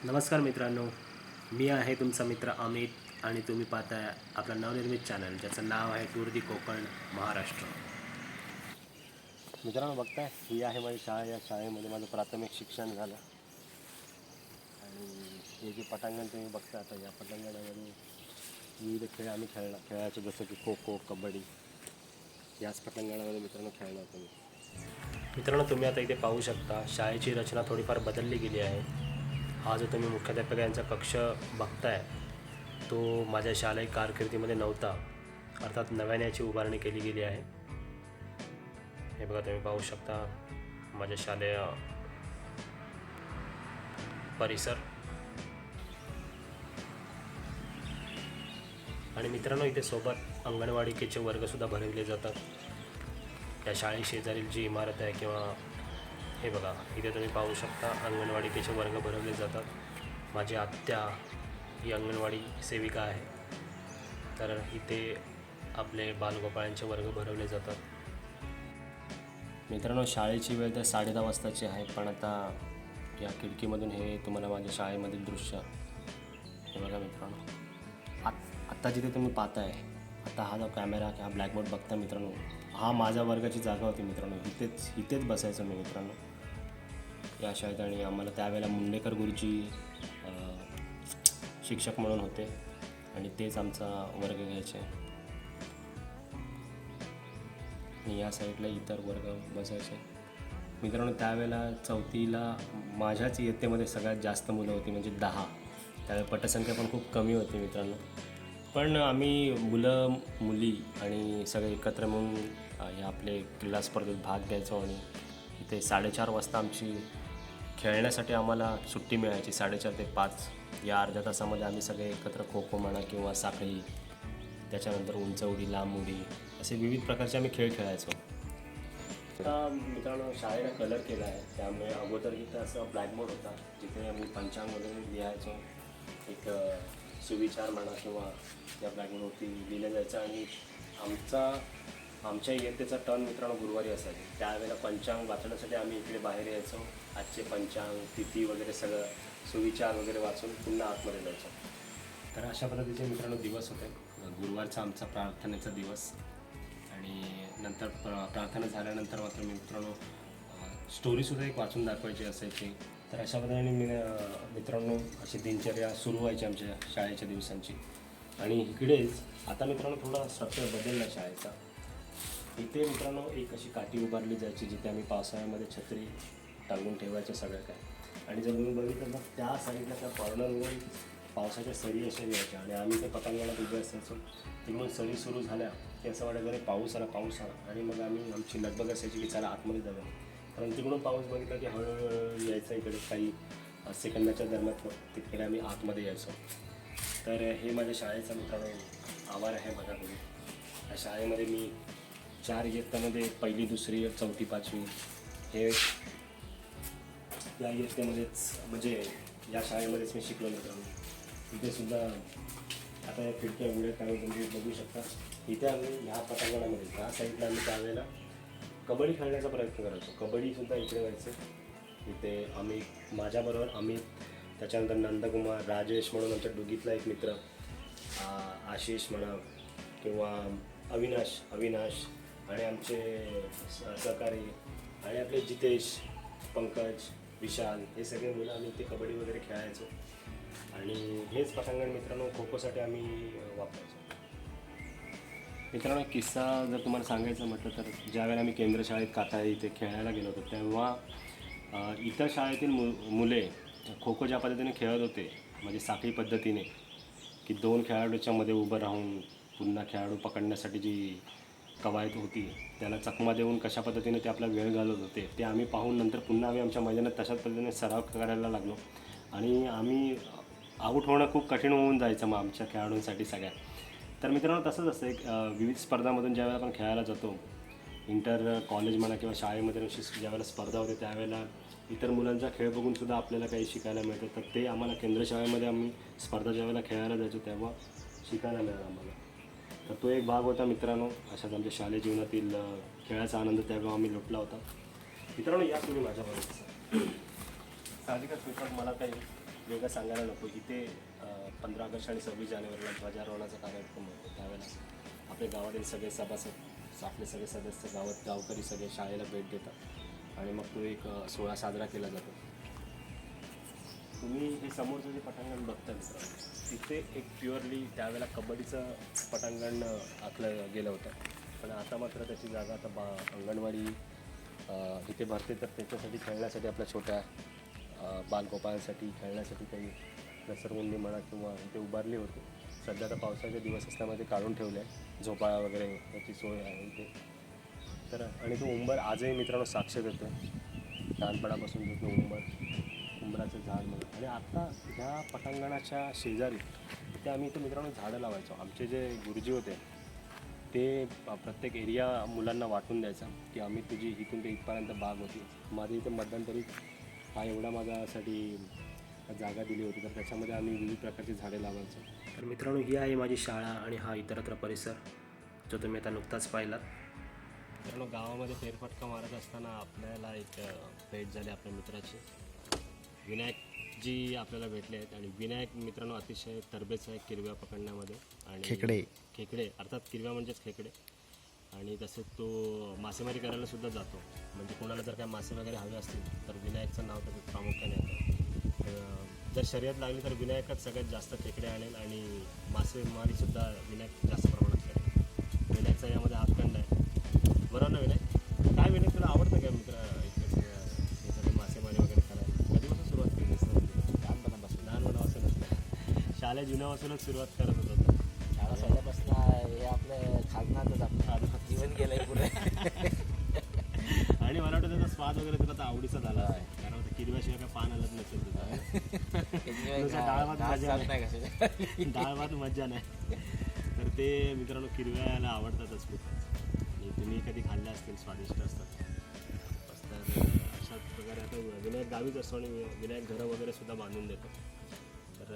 नमस्कार मित्रांनो, मी आहे तुमचा मित्र अमित आणि तुम्ही पाहताय आपला नवनिर्मित चॅनल ज्याचं नाव आहे टूर दी कोकण महाराष्ट्र. मित्रांनो बघताय, ही आहे माझी शाळा. या शाळेमध्ये माझं प्राथमिक शिक्षण झालं. आणि हे जे पटांगण तुम्ही बघता, आता या पटांगणामध्ये विविध खेळ आम्ही खेळायचो, जसं की खो खो, कबड्डी. याच पटांगणामध्ये मित्रांनो खेळलो होतो मी. मित्रांनो, तुम्ही आता इथे पाहू शकता शाळेची रचना थोडीफार बदलली गेली आहे. हा जो तुम्ही मुख्याध्यापक यांचा कक्ष बघताय तो माझ्या शालेय कारकिर्दीमध्ये नव्हता, अर्थात नव्याने याची उभारणी केली गेली आहे. हे बघा, तुम्ही पाहू शकता माझ्या शालेय परिसर. आणि मित्रांनो, इथे सोबत अंगणवाडीचे वर्गसुद्धा भरवले जातात. या शाळे शेजारील जी इमारत आहे किंवा हे बघा, इथे तुम्ही पाहू शकता अंगणवाडीचे वर्ग भरवले जातात. माझी आत्या ही अंगणवाडी सेविका आहे, तर इथे आपले बालगोपाळांचे वर्ग भरवले जातात. मित्रांनो, शाळेची वेळ तर 10:30 वाजताची आहे, पण आता या खिडकीमधून हे तुम्हाला माझ्या शाळेमधील दृश्य हे बघा मित्रांनो. आत्ता जिथे तुम्ही पाहताय, आता हा जो कॅमेरा हा ब्लॅकबोर्ड बघता मित्रांनो, हा माझ्या वर्गाची जागा होती मित्रांनो. इथेच बसायचो मी मित्रांनो या शाळेत. आणि आम्हाला त्यावेळेला मुंडेकर गुरुजी शिक्षक म्हणून होते आणि तेच आमचा वर्ग घ्यायचे. आणि या साईडला इतर वर्ग बसायचे मित्रांनो. त्यावेळेला चौथीला माझ्याच इयत्तेमध्ये सगळ्यात जास्त मुलं होती, म्हणजे 10. त्यावेळेला पटसंख्या पण खूप कमी होती मित्रांनो. पण आम्ही मुलं मुली आणि सगळे एकत्र मिळून हे आपले क्रीडा स्पर्धेत भाग घ्यायचो. आणि इथे 4:30 वाजता आमची खेळण्यासाठी आम्हाला सुट्टी मिळायची. 4:30 ते 5 या अर्ध्या तासामध्ये आम्ही सगळे एकत्र खो खो म्हणा किंवा साखळी, त्याच्यानंतर उंच उडी, लांब उडी, असे विविध प्रकारचे आम्ही खेळ खेळायचो. आता मित्रांनो, शाळेला कलर केला आहे, त्यामुळे अगोदर इथं असं ब्लॅकबोर्ड होता जिथे आम्ही पंचांगमध्ये लिहायचो. एक सुविचार म्हणा किंवा या ब्लॅकबोर्डवरती लिहिलं जायचं. आणि आमच्या इयत्तेचा टर्न मित्रांनो गुरुवारी असायचे. त्यावेळेला पंचांग वाचण्यासाठी आम्ही इकडे बाहेर यायचो. आजचे पंचांग, तिथी वगैरे सगळं सुविचार वगैरे वाचून पुन्हा आतमध्ये जायचो. तर अशा पद्धतीचे मित्रांनो दिवस होते. गुरुवारचा आमचा प्रार्थनेचा दिवस. आणि नंतर प्रार्थना झाल्यानंतर मात्र मित्रांनो स्टोरीसुद्धा एक वाचून दाखवायची असायची. तर अशा पद्धतीने मित्रांनो अशी दिनचर्या सुरू व्हायची आमच्या शाळेच्या दिवसांची. आणि इकडेच आता मित्रांनो थोडा स्ट्रक्चर बदलला शाळेचा. इथे मित्रांनो एक अशी काठी उभारली जायची जिथे आम्ही पावसाळ्यामध्ये छत्री टांगून ठेवायचं सगळं काय. आणि जर तुम्ही बघितलं तर त्या साईडला त्या कॉर्नरवरून पावसाच्या सरी अशा यायच्या आणि आम्ही ते पतंगाला उभे असायचो. तिकडून सरी सुरू झाल्या की असं वाटायचं अरे पाऊस आला. आणि मग आमची लगबग असायची की चला आतमध्ये जाऊया. कारण तिकडून पाऊस बघितला की हळूहळू यायचा इकडे. काही सेकंदाच्या दरम्यान तिकडे आम्ही आतमध्ये यायचो. तर हे माझ्या शाळेचा मित्रांनो आवार आहे बघा तुम्ही. या शाळेमध्ये मी 4 इयत्तामध्ये 1ली, 2री, 4थी, 5वी हे या इयत्तेमध्येच, म्हणजे या शाळेमध्येच मी शिकलो मित्रांनो. इथेसुद्धा आता या खिडक्या उघड्या काय तुम्ही बघू शकता. इथे आम्ही ह्या पटांगणामध्ये ह्या साईडला आम्ही त्यावेळेला कबड्डी खेळण्याचा प्रयत्न करायचो. कबड्डीसुद्धा इकडे व्हायचं. इथे माझ्याबरोबर अमित, त्याच्यानंतर नंदकुमार, राजेश म्हणून आमच्या डुगीतला एक मित्र, आशिष म्हणा किंवा अविनाश आणि आमचे सहकारी आणि आपले जितेश, पंकज, विशाल, हे सगळे मुलं आम्ही इथे कबड्डी वगैरे खेळायचो. आणि हेच पटांगण मित्रांनो खो खोसाठी आम्ही वापरायचो. मित्रांनो एक किस्सा जर तुम्हाला सांगायचं म्हटलं तर ज्यावेळेला आम्ही केंद्र शाळेत काता इथे खेळायला गेलो होतो तेव्हा इतर शाळेतील मुले खो खो ज्या पद्धतीने खेळत होते, म्हणजे साखळी पद्धतीने, की 2 खेळाडूच्या मध्ये उभं राहून पुन्हा खेळाडू पकडण्यासाठी जी कवायत होती त्याला चकमा देऊन कशा पद्धतीने ते आपला वेळ घालवत होते ते आम्ही पाहून नंतर पुन्हा आम्ही आमच्या मैदानात तशाच पद्धतीने सराव करायला लागलो. आणि आम्ही आऊट होणं खूप कठीण होऊन जायचं मग आमच्या खेळाडूंसाठी सगळ्या. तर मित्रांनो तसंच असतं, एक विविध स्पर्धामधून ज्यावेळेला आपण खेळायला जातो, इंटर कॉलेज म्हणा किंवा शाळेमध्ये ज्यावेळेला स्पर्धा होते त्यावेळेला इतर मुलांचा खेळ बघूनसुद्धा आपल्याला काही शिकायला मिळतं. तर ते आम्हाला केंद्र शाळेमध्ये आम्ही स्पर्धा ज्यावेळेला खेळायला जायचो तेव्हा शिकायला मिळालं आम्हाला. तर तो एक भाग होता मित्रांनो अशाच आमच्या शालेय जीवनातील खेळाचा आनंद तेव्हा आम्ही लुटला होता. मित्रांनो या तुम्ही माझ्याबरोबर साहजिकच मित्रांनो मला काही वेगळं सांगायला नको. इथे 15 ऑगस्ट आणि 26 जानेवारीला ध्वजारोहणाचा कार्यक्रम होतो. त्यावेळेला आपल्या गावातील सगळे सभासद, आपले सगळे सदस्य, गावकरी सगळे शाळेला भेट देतात आणि मग तो एक सोहळा साजरा केला जातो. तुम्ही हे समोरचं जे पटांगण बघता मित्रांनो, तिथे एक प्युअरली त्यावेळेला कबड्डीचं पटांगण आखलं गेलं होतं. पण आता मात्र त्याची जागा आता अंगणवाडी इथे भरते. तर त्याच्यासाठी खेळण्यासाठी आपल्या छोट्या बालगोपाळांसाठी खेळण्यासाठी काही घसरगुंडी म्हणा किंवा इथे उभारली होती. सध्या आता पावसाचे दिवस असल्यामुळे ते काढून ठेवले आहे. झोपाळा वगैरे याची सोय आहे इथे. तर आणि तो उंबर आजही मित्रांनो साक्ष देतो आहे. लहानपणापासून जो उंबराचं झाड म्हणून. आणि आता ह्या पटांगणाच्या शेजारी ते आम्ही इथे मित्रांनो झाडं लावायचो. आमचे जे गुरुजी होते ते प्रत्येक एरिया मुलांना वाटून द्यायचा की आम्ही तुझी इथून ते इथपर्यंत बाग होती. माझ्या इथे मध्यंतरी हा एवढा माझ्यासाठी जागा दिली होती. तर त्याच्यामध्ये आम्ही विविध प्रकारची झाडे लावायचो. तर मित्रांनो, ही आहे माझी शाळा आणि हा इतरत्र परिसर जो तुम्ही आता नुकताच पाहिलात. मित्रांनो, गावामध्ये फेरफटका मारत असताना आपल्याला एक भेट झाली आपल्या मित्राची. विनायकजी आपल्याला भेटले आहेत. आणि विनायक मित्रांनो अतिशय तरबेज आहे किरव्या पकडण्यामध्ये. आणि खेकडे अर्थात किरव्या म्हणजेच खेकडे. आणि तसेच तो मासेमारी करायला सुद्धा जातो. म्हणजे कोणाला जर काय मासे वगैरे हवे असतील तर विनायकचं नाव त्याचं प्रामुख्याने येतं. जर शर्यत लागली तर विनायकच सगळ्यात जास्त खेकडे आणेल आणि मासेमारीसुद्धा विनायक जास्त प्रमाणात करेल. विनायकचा यामध्ये हातखंड आहे. बरोबर ना विनायक? काय विनायक तुला आवडतं का मित्र इकडे हे सगळं मासेमारी वगैरे करायला? कधीपासून सुरुवात केली असतं? लहानपणापासूनच शाळा जुन्यापासूनच सुरुवात करत होतो. शाळा पहिल्यापासून हे आपलं खाजनातच आपलं जीवन गेलंय पुढे. आणि मला वाटतं त्याचा स्वाद वगैरे तुला तर आवडीचा झाला आहे. कारण आता किरव्याशिवाय काय पान आलंच नसेल तुझं. डाळ भात मज्जा नाही. तर ते मित्रांनो किरव्याला आवडतातच खूप. आणि तुम्ही कधी खाल्ल्या असतील, स्वादिष्ट असतात. तर अशाच प्रकारे आता विनायक गावीच असतो आणि विनायक घरं वगैरे सुद्धा बांधून देतो. तर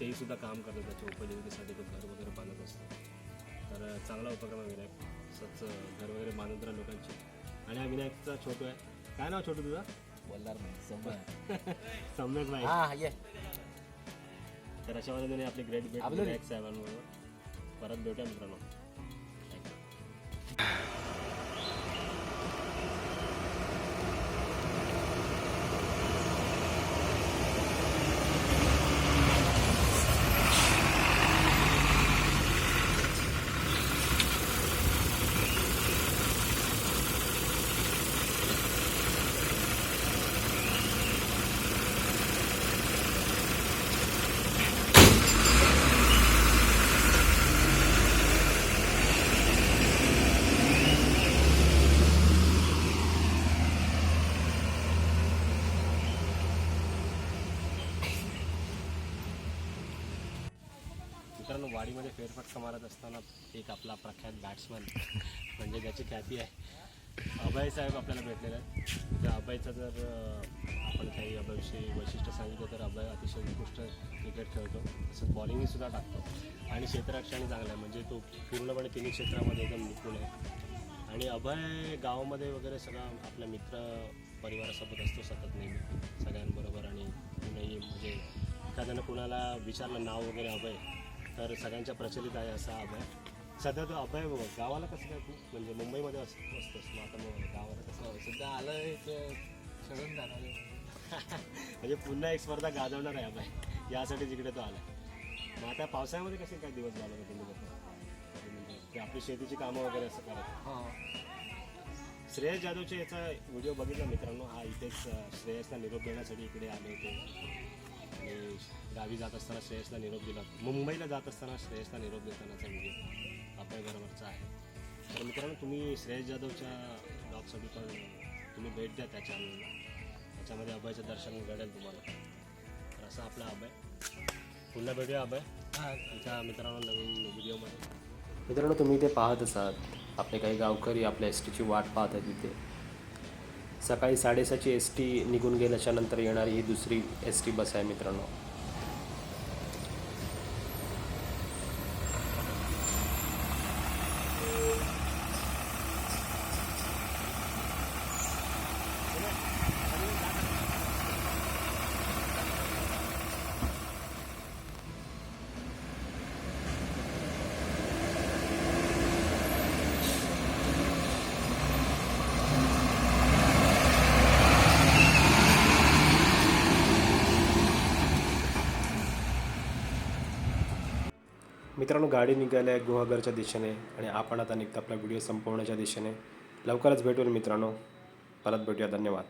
तेही सुद्धा काम करतो. त्याच्या उपजीविकेसाठी तो घर वगैरे बांधत असतो. तर चांगला उपक्रम आहे विनायक. असंच घर वगैरे बांधत राहा लोकांची. आणि हा विनायकचा छोटू आहे. काय नाव छोटू तुझा? बोलणार नाही सम्यक नाही. हां ये. तर अशा पद्धतीने आपली ग्रेट भेट विनायक साहेबांबरोबर. परत भेटूया मित्रांनो. मित्रांनो, वाडीमध्ये फेरफटका मारत असताना एक आपला प्रख्यात बॅट्समन म्हणजे ज्याची ख्याती आहे अभय साहेब आपल्याला भेटलेले आहेत. त्या अभयचं जर आपण काही अभयविषयी वैशिष्ट्य सांगितलं तर अभय अतिशय उत्कृष्ट क्रिकेट खेळतो. तसंच बॉलिंगसुद्धा टाकतो आणि क्षेत्ररक्षणही चांगलं आहे. म्हणजे तो पूर्णपणे तिन्ही क्षेत्रामध्ये एकदम निपुण आहे. आणि अभय गावामध्ये वगैरे सगळा आपल्या मित्र परिवारासोबत असतो सतत नेहमी सगळ्यांबरोबर. आणि कुणीही म्हणजे एखाद्यानं कुणाला विचारलं नाव वगैरे अभय तर सगळ्यांच्या प्रचलित आहे असा अभय. सध्या तो अभय गावाला कसं काय तू म्हणजे मुंबईमध्ये असतोस मग आता मग गावाला कसं सुद्धा आलं एक सगळं जाणार म्हणजे पुन्हा एक स्पर्धा गाजवणार आहे अभय यासाठी जिकडे तो आला. मग आता पावसाळ्यामध्ये कसे काय दिवस झाले होते तुम्ही म्हणजे ते आपली शेतीची कामं वगैरे असं करत. श्रेयस जाधवचे याचा व्हिडिओ बघितला मित्रांनो. हा इथेच श्रेयसला निरोप देण्यासाठी इकडे आले होते. आणि गावी जात असताना श्रेयसला निरोप दिला. मुंबईला जात असताना श्रेयसला निरोप देतानाचा व्हिडिओ अभयबरोबरचा आहे. तर मित्रांनो, तुम्ही श्रेयस जाधवच्या ब्लॉगसाठी पण तुम्ही भेट द्या त्या चॅनलला. त्याच्यामध्ये अभयचं दर्शन घडेल तुम्हाला. तर असा आपला अभय. पुन्हा भेटूया अभय एका मित्रांनो नवीन व्हिडिओमध्ये. मित्रांनो, तुम्ही इथे पाहत असाल आपले काही गावकरी आपल्या एस टीची वाट पाहत आहेत. इथे सकाळी 6:30ची एस टी निघून गेल्याच्या नंतर येणारी ही दुसरी एस टी बस आहे मित्रांनो. मित्रांनो, गाडी निघाली आहे गुहागरच्या दिशेने आणि आपण आता निघतो आपला व्हिडिओ संपवण्याच्या दिशेने. लवकरच भेटूया मित्रांनो, परत भेटूया. धन्यवाद.